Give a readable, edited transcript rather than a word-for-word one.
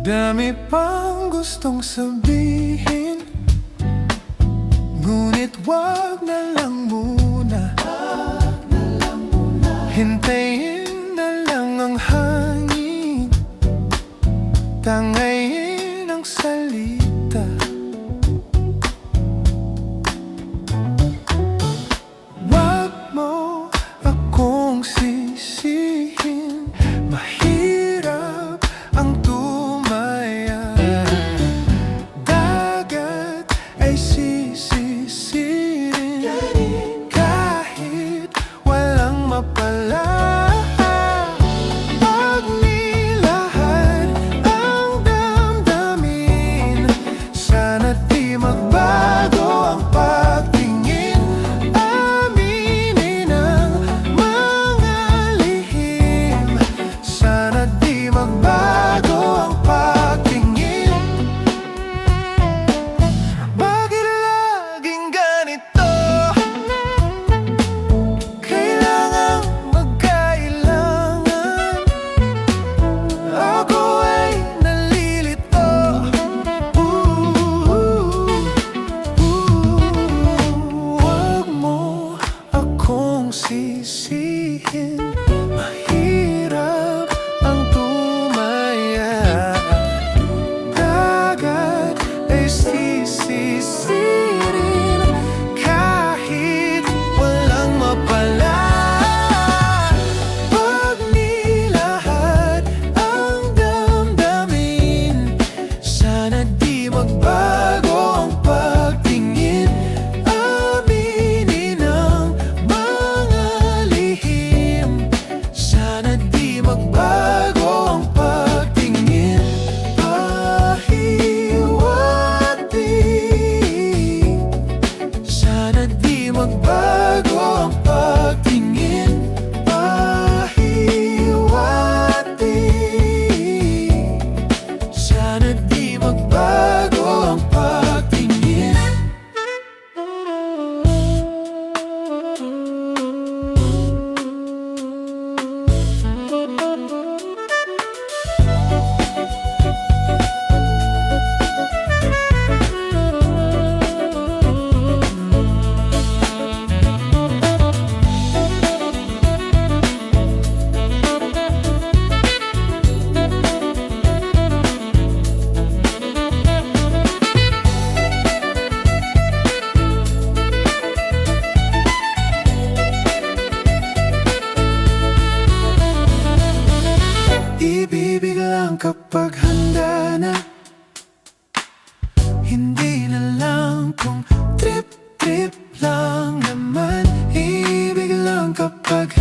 Dami pang gustong sabihin, ngunit wag na lang muna. Hintayin na lang ang hangin, tangayin ang salita. Wag mo akong sisihin, mahirap ang tumaya. Dagat ay sisisirin kahit walang mapala. Pag nilahad ang damdamin, sana di magbago ang pagtingin. Aminin ang mga lihim, sana di magbago ang pagtingin. Bakit laging ganito? Kailangang magkailangan. Ako ay nalilito. Wag mo akong sisihin, mahirap ang tumaya. Dagat ay sisisirin kahit walang mapala. Pag nilahad ang damdamin, sana di magbago ang pagtingin. Aminin ang mga lihim, sana di magbago ang pagtingin. Pahiwati, sana di magbago ang pagtingin. Pahiwati, sana di magbago ang pagtingin. Ibibig lang kapag handa na, hindi na lang kung trip-trip lang naman. Ibig lang kapag